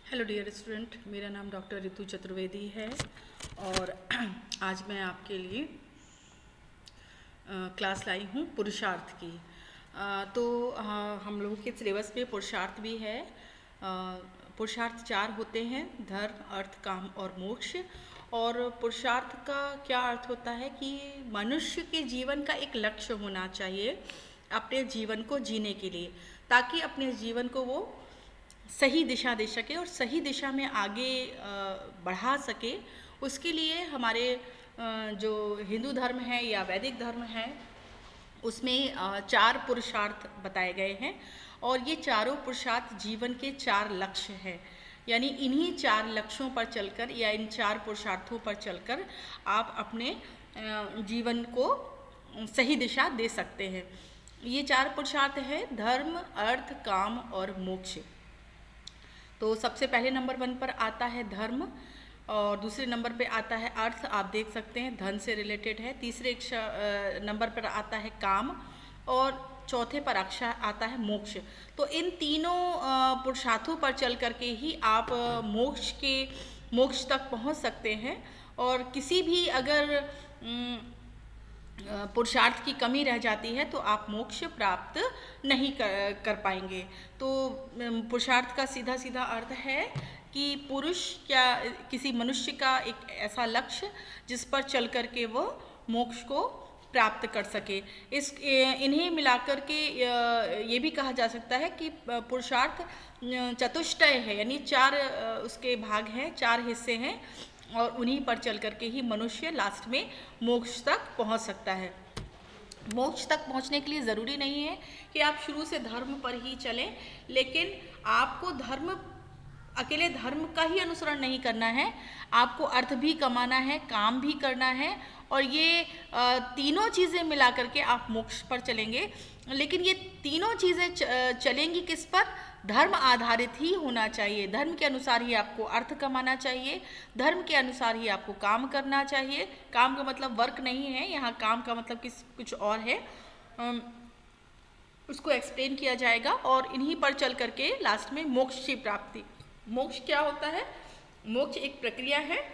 Hello dear student, मेरा नाम doctor Ritu Chaturvedi है और आज मैं आपके लिए क्लास लाई हूँ पुरुषार्थ की। हम लोगों के सिलेबस में पुरुषार्थ भी है। पुरुषार्थ 4 होते हैं: धर्म, अर्थ, काम और मोक्ष। और पुरुषार्थ का क्या अर्थ होता है कि मनुष्य के जीवन का एक लक्ष्य होना चाहिए अपने जीवन को जीने के लिए, ताकि अपने जीवन को वो सही दिशा दे सके और सही दिशा में आगे बढ़ा सके। उसके लिए हमारे जो हिंदू धर्म है या वैदिक धर्म है उसमें 4 पुरुषार्थ बताए गए हैं और ये चारों पुरुषार्थ जीवन के 4 लक्ष्य हैं। यानी इन्हीं 4 लक्ष्यों पर चलकर या इन 4 पुरुषार्थों पर चलकर आप अपने जीवन को सही दिशा दे सकते हैं। ये 4 पुरुषार्थ हैं: धर्म, अर्थ, काम और मोक्ष। तो सबसे पहले नंबर 1 पर आता है धर्म और दूसरे नंबर पे आता है अर्थ। आप देख सकते हैं धन से रिलेटेड है। तीसरे नंबर पर आता है काम और चौथे पर आता है मोक्ष। तो इन तीनों पुरुषार्थों पर चल करके ही आप मोक्ष तक पहुंच सकते हैं। और किसी भी अगर पुरुषार्थ की कमी रह जाती है तो आप मोक्ष प्राप्त नहीं कर पाएंगे। तो पुरुषार्थ का सीधा सीधा अर्थ है कि पुरुष क्या किसी मनुष्य का एक ऐसा लक्ष्य जिस पर चल कर के वो मोक्ष को प्राप्त कर सके। इन्हें मिलाकर के ये भी कहा जा सकता है कि पुरुषार्थ चतुष्टय है, यानी 4 उसके भाग हैं, 4 हिस्से हैं और उन्हीं पर चल करके ही मनुष्य लास्ट में मोक्ष तक पहुंच सकता है। मोक्ष तक पहुंचने के लिए ज़रूरी नहीं है कि आप शुरू से धर्म पर ही चलें, लेकिन आपको अकेले धर्म का ही अनुसरण नहीं करना है, आपको अर्थ भी कमाना है, काम भी करना है और ये तीनों चीज़ें मिला करके आप मोक्ष पर चलेंगे। लेकिन ये तीनों चीज़ें चलेंगी किस पर? धर्म आधारित ही होना चाहिए। धर्म के अनुसार ही आपको अर्थ कमाना चाहिए, धर्म के अनुसार ही आपको काम करना चाहिए। काम का मतलब वर्क नहीं है, यहाँ काम का मतलब कुछ और है, उसको एक्सप्लेन किया जाएगा। और इन्हीं पर चल करके लास्ट में मोक्ष की प्राप्ति। मोक्ष क्या होता है? मोक्ष एक प्रक्रिया है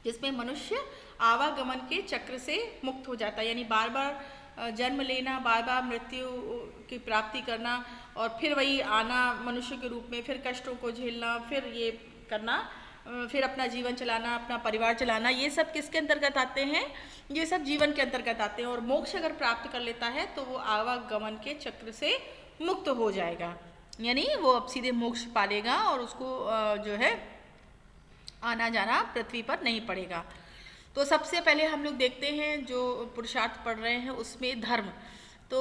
जिसमें मनुष्य आवागमन के चक्र से मुक्त हो जाता है, यानी बार बार जन्म लेना, बार बार मृत्यु की प्राप्ति करना और फिर वही आना मनुष्य के रूप में, फिर कष्टों को झेलना, फिर ये करना, फिर अपना जीवन चलाना, अपना परिवार चलाना, ये सब किसके अंतर्गत आते हैं? ये सब जीवन के अंतर्गत आते हैं। और मोक्ष अगर प्राप्त कर लेता है तो वो आवागमन के चक्र से मुक्त हो जाएगा, यानी वो अब सीधे मोक्ष पालेगा और उसको जो है आना जाना पृथ्वी पर नहीं पड़ेगा। तो सबसे पहले हम लोग देखते हैं जो पुरुषार्थ पढ़ रहे हैं उसमें धर्म। तो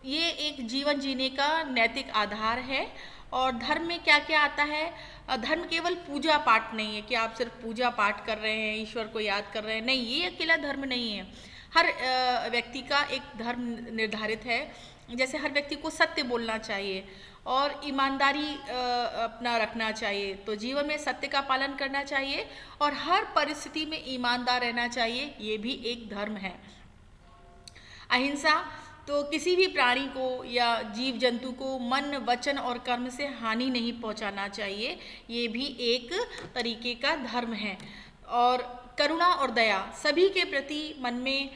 ये एक जीवन जीने का नैतिक आधार है। और धर्म में क्या क्या आता है? धर्म केवल पूजा पाठ नहीं है कि आप सिर्फ पूजा पाठ कर रहे हैं, ईश्वर को याद कर रहे हैं, नहीं, ये अकेला धर्म नहीं है। हर व्यक्ति का एक धर्म निर्धारित है। जैसे हर व्यक्ति को सत्य बोलना चाहिए और ईमानदारी अपना रखना चाहिए, तो जीवन में सत्य का पालन करना चाहिए और हर परिस्थिति में ईमानदार रहना चाहिए, ये भी एक धर्म है। अहिंसा, तो किसी भी प्राणी को या जीव जंतु को मन, वचन और कर्म से हानि नहीं पहुंचाना चाहिए, ये भी एक तरीके का धर्म है। और करुणा और दया, सभी के प्रति मन में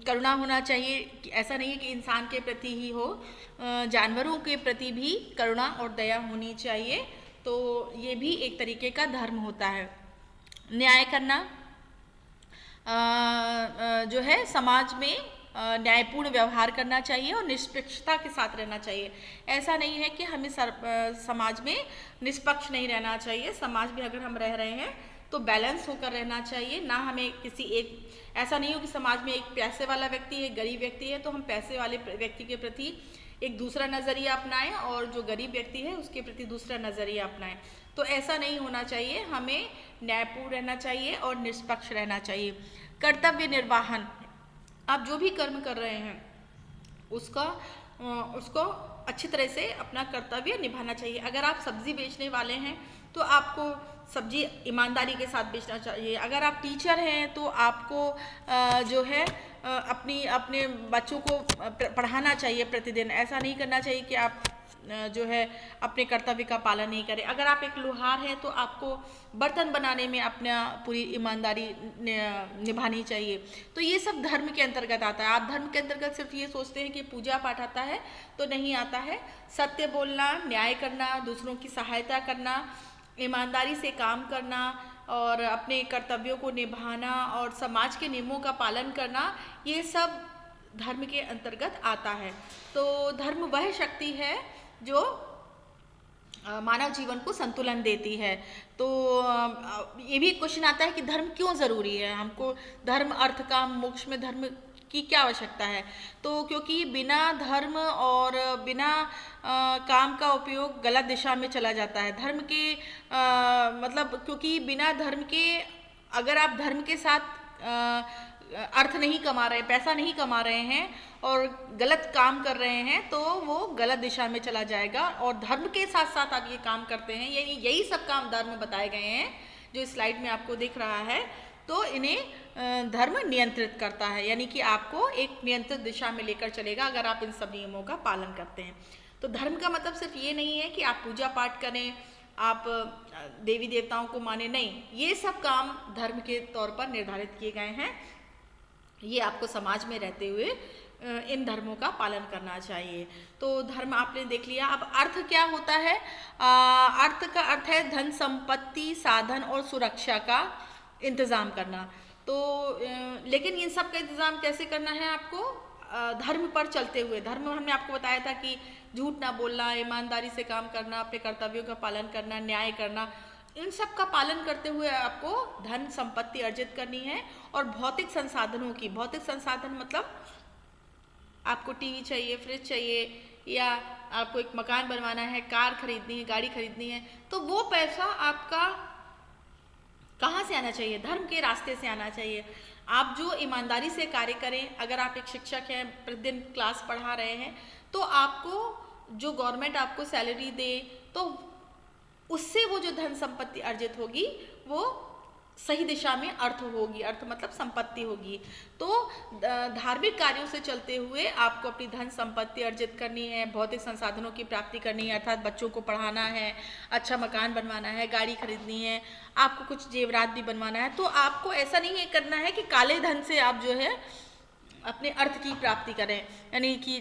करुणा होना चाहिए। ऐसा नहीं है कि इंसान के प्रति ही हो, जानवरों के प्रति भी करुणा और दया होनी चाहिए। तो ये भी एक तरीके का धर्म होता है। न्याय करना, जो है समाज में न्यायपूर्ण व्यवहार करना चाहिए और निष्पक्षता के साथ रहना चाहिए। ऐसा नहीं है कि हमें समाज में निष्पक्ष नहीं रहना चाहिए। समाज में अगर हम रह रहे हैं तो बैलेंस होकर रहना चाहिए, ना हमें किसी एक, ऐसा नहीं हो कि समाज में एक पैसे वाला व्यक्ति है, गरीब व्यक्ति है, तो हम पैसे वाले व्यक्ति के प्रति एक दूसरा नज़रिया अपनाएं और जो गरीब व्यक्ति है उसके प्रति दूसरा नज़रिया अपनाएं। तो ऐसा नहीं होना चाहिए, हमें न्यायपूर्ण रहना चाहिए और निष्पक्ष रहना चाहिए। कर्तव्य निर्वाहन, आप जो भी कर्म कर रहे हैं उसको अच्छी तरह से अपना कर्तव्य निभाना चाहिए। अगर आप सब्जी बेचने वाले हैं तो आपको सब्जी ईमानदारी के साथ बेचना चाहिए। अगर आप टीचर हैं तो आपको जो है अपने बच्चों को पढ़ाना चाहिए प्रतिदिन। ऐसा नहीं करना चाहिए कि आप जो है अपने कर्तव्य का पालन नहीं करे। अगर आप एक लोहार हैं तो आपको बर्तन बनाने में अपना पूरी ईमानदारी निभानी चाहिए। तो ये सब धर्म के अंतर्गत आता है। आप धर्म के अंतर्गत सिर्फ ये सोचते हैं कि पूजा पाठ आता है, तो नहीं आता है। सत्य बोलना, न्याय करना, दूसरों की सहायता करना, ईमानदारी से काम करना और अपने कर्तव्यों को निभाना और समाज के नियमों का पालन करना, ये सब धर्म के अंतर्गत आता है। तो धर्म वह शक्ति है जो मानव जीवन को संतुलन देती है। तो ये भी क्वेश्चन आता है कि धर्म क्यों ज़रूरी है, हमको धर्म, अर्थ, काम, मोक्ष में धर्म की क्या आवश्यकता है। तो क्योंकि बिना धर्म और बिना काम का उपयोग गलत दिशा में चला जाता है। धर्म के मतलब क्योंकि बिना धर्म के, अगर आप धर्म के साथ अर्थ नहीं कमा रहे, पैसा नहीं कमा रहे हैं और गलत काम कर रहे हैं, तो वो गलत दिशा में चला जाएगा। और धर्म के साथ साथ आप ये काम करते हैं, यही सब काम धर्म बताए गए हैं जो स्लाइड में आपको दिख रहा है। तो इन्हें धर्म नियंत्रित करता है, यानी कि आपको एक नियंत्रित दिशा में लेकर चलेगा अगर आप इन सब नियमों का पालन करते हैं। तो धर्म का मतलब सिर्फ ये नहीं है कि आप पूजा पाठ करें, आप देवी देवताओं को माने, नहीं, ये सब काम धर्म के तौर पर निर्धारित किए गए हैं। ये आपको समाज में रहते हुए इन धर्मों का पालन करना चाहिए। तो धर्म आपने देख लिया। अब अर्थ क्या होता है? अर्थ का अर्थ है धन, संपत्ति, साधन और सुरक्षा का इंतज़ाम करना। तो लेकिन इन सब का इंतज़ाम कैसे करना है आपको? धर्म पर चलते हुए। धर्म हमने आपको बताया था कि झूठ ना बोलना, ईमानदारी से काम करना, अपने कर्तव्यों का पालन करना, न्याय करना, इन सब का पालन करते हुए आपको धन संपत्ति अर्जित करनी है। और भौतिक संसाधनों की, भौतिक संसाधन मतलब आपको टीवी चाहिए, फ्रिज चाहिए, या आपको एक मकान बनवाना है, कार खरीदनी है, गाड़ी खरीदनी है, तो वो पैसा आपका कहाँ से आना चाहिए? धर्म के रास्ते से आना चाहिए। आप जो ईमानदारी से कार्य करें, अगर आप एक शिक्षक हैं, प्रतिदिन क्लास पढ़ा रहे हैं, तो आपको जो गवर्नमेंट आपको सैलरी दे, तो उससे वो जो धन संपत्ति अर्जित होगी वो सही दिशा में अर्थ होगी। अर्थ मतलब संपत्ति होगी। तो धार्मिक कार्यों से चलते हुए आपको अपनी धन संपत्ति अर्जित करनी है, भौतिक संसाधनों की प्राप्ति करनी है, अर्थात बच्चों को पढ़ाना है, अच्छा मकान बनवाना है, गाड़ी खरीदनी है, आपको कुछ जेवरात भी बनवाना है। तो आपको ऐसा नहीं है करना है कि काले धन से आप जो है अपने अर्थ की प्राप्ति करें, यानी कि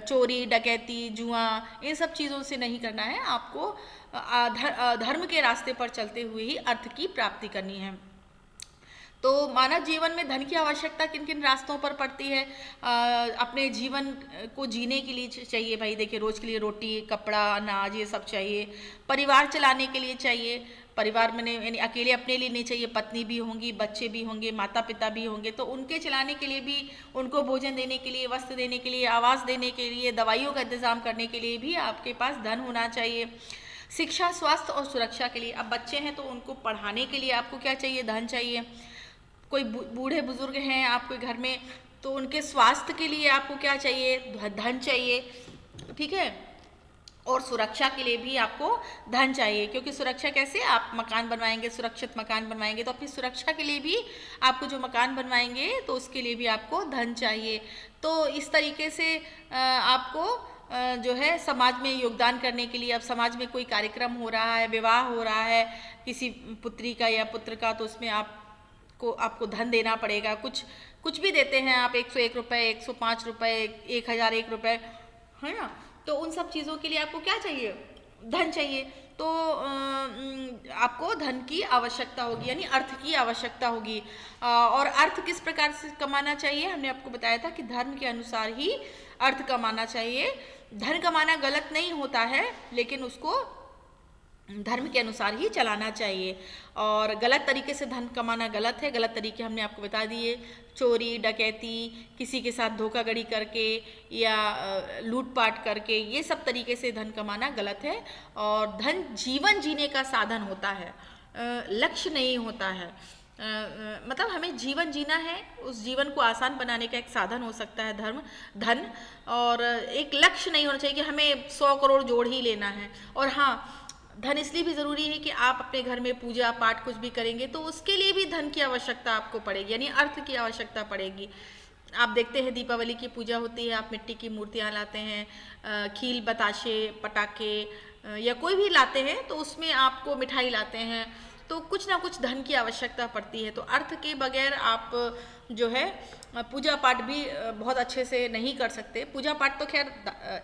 चोरी, डकैती, जुआ, इन सब चीज़ों से नहीं करना है। आपको धर्म के रास्ते पर चलते हुए ही अर्थ की प्राप्ति करनी है। तो मानव जीवन में धन की आवश्यकता किन किन रास्तों पर पड़ती है? अपने जीवन को जीने के लिए चाहिए भाई, देखिए रोज़ के लिए रोटी, कपड़ा, अनाज, ये सब चाहिए। परिवार चलाने के लिए चाहिए। परिवार में यानी अकेले अपने लिए नहीं चाहिए, पत्नी भी होंगी, बच्चे भी होंगे, माता पिता भी होंगे, तो उनके चलाने के लिए भी, उनको भोजन देने के लिए, वस्त्र देने के लिए, आवास देने के लिए, दवाइयों का इंतज़ाम करने के लिए भी आपके पास धन होना चाहिए। शिक्षा, स्वास्थ्य और सुरक्षा के लिए, अब बच्चे हैं तो उनको पढ़ाने के लिए आपको क्या चाहिए? धन चाहिए। कोई बूढ़े बुजुर्ग हैं आपके घर में, तो उनके स्वास्थ्य के लिए आपको क्या चाहिए? धन चाहिए, ठीक है। और सुरक्षा के लिए भी आपको धन चाहिए, क्योंकि सुरक्षा कैसे? आप मकान बनवाएंगे, सुरक्षित मकान बनवाएंगे, तो अपनी सुरक्षा के लिए भी आपको जो मकान बनवाएंगे तो उसके लिए भी आपको धन चाहिए। तो इस तरीके से आपको जो है समाज में योगदान करने के लिए, अब समाज में कोई कार्यक्रम हो रहा है, विवाह हो रहा है किसी पुत्री का या पुत्र का, तो उसमें आपको धन देना पड़ेगा। कुछ भी देते हैं आप, 101 रुपये, 105 रुपये, 1001 रुपये, है ना। तो उन सब चीज़ों के लिए आपको क्या चाहिए? धन चाहिए। तो आपको धन की आवश्यकता होगी, यानी अर्थ की आवश्यकता होगी। और अर्थ किस प्रकार से कमाना चाहिए? हमने आपको बताया था कि धर्म के अनुसार ही अर्थ कमाना चाहिए। धन कमाना गलत नहीं होता है, लेकिन उसको धर्म के अनुसार ही चलाना चाहिए। और गलत तरीके से धन कमाना गलत है। गलत तरीके हमने आपको बता दिए, चोरी, डकैती, किसी के साथ धोखाधड़ी करके या लूटपाट करके, ये सब तरीके से धन कमाना गलत है। और धन जीवन जीने का साधन होता है, लक्ष्य नहीं होता है। मतलब हमें जीवन जीना है, उस जीवन को आसान बनाने का एक साधन हो सकता है धन, और एक लक्ष्य नहीं होना चाहिए कि हमें 100 करोड़ जोड़ ही लेना है। और हाँ, धन इसलिए भी ज़रूरी है कि आप अपने घर में पूजा पाठ कुछ भी करेंगे तो उसके लिए भी धन की आवश्यकता आपको पड़ेगी, यानी अर्थ की आवश्यकता पड़ेगी। आप देखते हैं दीपावली की पूजा होती है, आप मिट्टी की मूर्तियाँ लाते हैं, खील बताशे पटाखे या कोई भी लाते हैं तो उसमें आपको मिठाई लाते हैं, तो कुछ ना कुछ धन की आवश्यकता पड़ती है। तो अर्थ के बगैर आप जो है पूजा पाठ भी बहुत अच्छे से नहीं कर सकते। पूजा पाठ तो खैर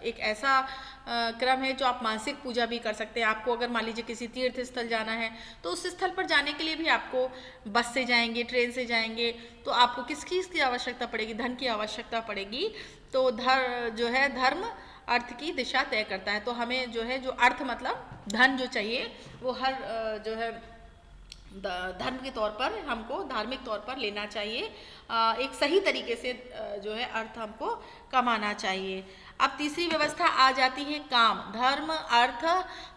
एक ऐसा क्रम है जो आप मानसिक पूजा भी कर सकते हैं। आपको अगर मान लीजिए किसी तीर्थ स्थल जाना है तो उस स्थल पर जाने के लिए भी आपको बस से जाएंगे, ट्रेन से जाएंगे, तो आपको किस चीज़ की आवश्यकता पड़ेगी? धन की आवश्यकता पड़ेगी। तो जो है धर्म अर्थ की दिशा तय करता है। तो हमें जो है जो अर्थ मतलब धन जो चाहिए वो हर जो है धर्म के तौर पर हमको धार्मिक तौर पर लेना चाहिए। एक सही तरीके से जो है अर्थ हमको कमाना चाहिए। अब तीसरी व्यवस्था आ जाती है काम। धर्म, अर्थ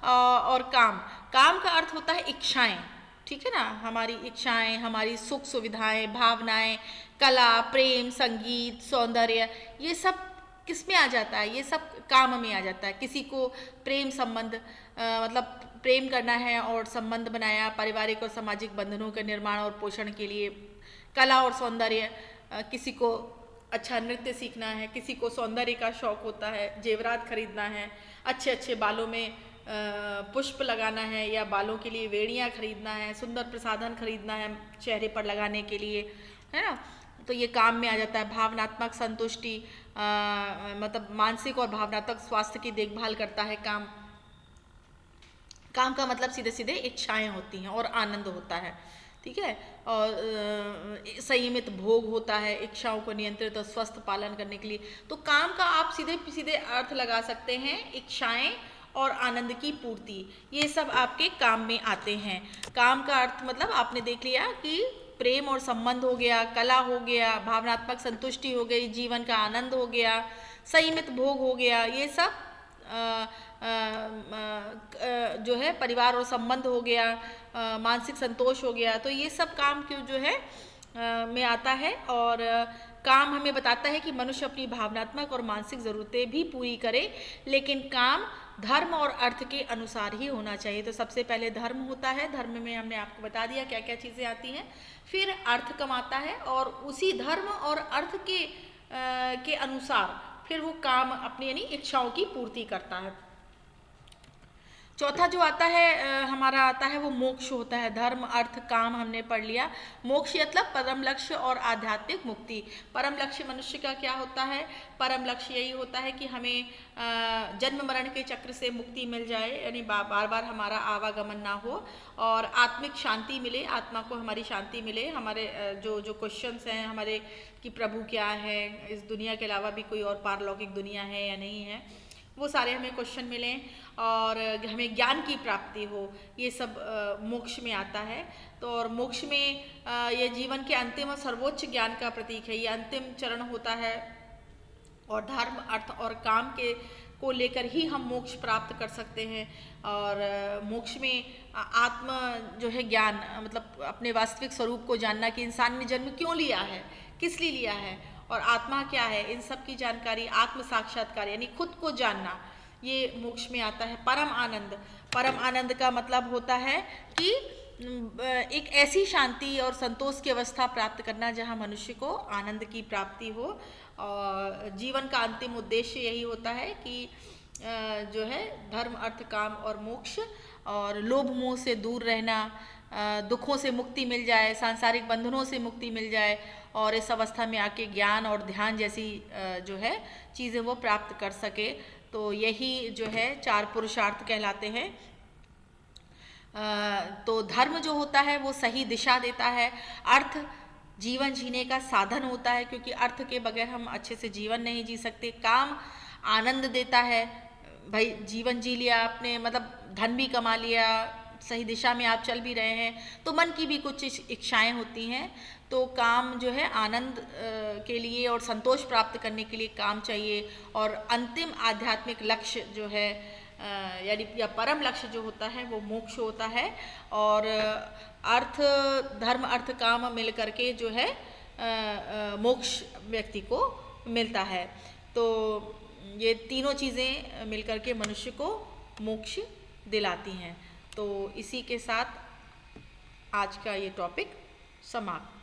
और काम। काम का अर्थ होता है इच्छाएं, ठीक है ना, हमारी इच्छाएं, हमारी सुख सुविधाएं, भावनाएं, कला, प्रेम, संगीत, सौंदर्य, ये सब किस में आ जाता है? ये सब काम में आ जाता है। किसी को प्रेम संबंध मतलब प्रेम करना है और संबंध बनाया पारिवारिक और सामाजिक बंधनों के निर्माण और पोषण के लिए। कला और सौंदर्य, किसी को अच्छा नृत्य सीखना है, किसी को सौंदर्य का शौक होता है, जेवरात खरीदना है, अच्छे अच्छे बालों में पुष्प लगाना है या बालों के लिए वेड़ियाँ खरीदना है, सुंदर प्रसाधन खरीदना है चेहरे पर लगाने के लिए, है ना, तो ये काम में आ जाता है। भावनात्मक संतुष्टि मतलब मानसिक और भावनात्मक स्वास्थ्य की देखभाल करता है काम। काम का मतलब सीधे सीधे इच्छाएं होती हैं और आनंद होता है, ठीक है, और संयमित भोग होता है, इच्छाओं को नियंत्रित और स्वस्थ पालन करने के लिए। तो काम का आप सीधे सीधे अर्थ लगा सकते हैं इच्छाएं और आनंद की पूर्ति, ये सब आपके काम में आते हैं। काम का अर्थ मतलब आपने देख लिया कि प्रेम और संबंध हो गया, कला हो गया, भावनात्मक संतुष्टि हो गई, जीवन का आनंद हो गया, संयमित भोग हो गया, ये सब जो है परिवार और संबंध हो गया, मानसिक संतोष हो गया। तो ये सब काम क्यों जो है में आता है। और काम हमें बताता है कि मनुष्य अपनी भावनात्मक और मानसिक ज़रूरतें भी पूरी करे, लेकिन काम धर्म और अर्थ के अनुसार ही होना चाहिए। तो सबसे पहले धर्म होता है, धर्म में हमने आपको बता दिया क्या क्या चीज़ें आती हैं, फिर अर्थ कमाता है और उसी धर्म और अर्थ के अनुसार फिर वो काम अपनी यानी इच्छाओं की पूर्ति करता है। चौथा जो आता है हमारा आता है वो मोक्ष होता है। धर्म, अर्थ, काम हमने पढ़ लिया। मोक्ष मतलब परम लक्ष्य और आध्यात्मिक मुक्ति। परम लक्ष्य मनुष्य का क्या होता है? परम लक्ष्य यही होता है कि हमें जन्म मरण के चक्र से मुक्ति मिल जाए, यानी बार बार हमारा आवागमन ना हो और आत्मिक शांति मिले, आत्मा को हमारी शांति मिले। हमारे जो जो क्वेश्चंस हैं हमारे कि प्रभु क्या है, इस दुनिया के अलावा भी कोई और पारलौकिक दुनिया है या नहीं है, वो सारे हमें क्वेश्चन मिलें और हमें ज्ञान की प्राप्ति हो, ये सब मोक्ष में आता है। तो और मोक्ष में ये जीवन के अंतिम और सर्वोच्च ज्ञान का प्रतीक है, ये अंतिम चरण होता है। और धर्म, अर्थ और काम के को लेकर ही हम मोक्ष प्राप्त कर सकते हैं। और मोक्ष में आत्म जो है ज्ञान मतलब अपने वास्तविक स्वरूप को जानना कि इंसान ने जन्म क्यों लिया है, किस लिए लिया है और आत्मा क्या है, इन सब की जानकारी, आत्म साक्षात्कार यानी खुद को जानना, ये मोक्ष में आता है। परम आनंद, परम आनंद का मतलब होता है कि एक ऐसी शांति और संतोष की अवस्था प्राप्त करना जहाँ मनुष्य को आनंद की प्राप्ति हो। और जीवन का अंतिम उद्देश्य यही होता है कि जो है धर्म, अर्थ, काम और मोक्ष, और लोभ मोह से दूर रहना, दुखों से मुक्ति मिल जाए, सांसारिक बंधनों से मुक्ति मिल जाए और इस अवस्था में आके ज्ञान और ध्यान जैसी जो है चीज़ें वो प्राप्त कर सके। तो यही जो है 4 पुरुषार्थ कहलाते हैं। तो धर्म जो होता है वो सही दिशा देता है। अर्थ जीवन जीने का साधन होता है, क्योंकि अर्थ के बगैर हम अच्छे से जीवन नहीं जी सकते। काम आनंद देता है, भाई जीवन जी लिया आपने, मतलब धन भी कमा लिया, सही दिशा में आप चल भी रहे हैं, तो मन की भी कुछ इच्छाएं होती हैं। तो काम जो है आनंद के लिए और संतोष प्राप्त करने के लिए काम चाहिए। और अंतिम आध्यात्मिक लक्ष्य जो है यानी या परम लक्ष्य जो होता है वो मोक्ष होता है। और अर्थ, धर्म, अर्थ, काम मिल करके जो है मोक्ष व्यक्ति को मिलता है। तो ये तीनों चीज़ें मिलकर के मनुष्य को मोक्ष दिलाती हैं। तो इसी के साथ आज का ये टॉपिक समाप्त।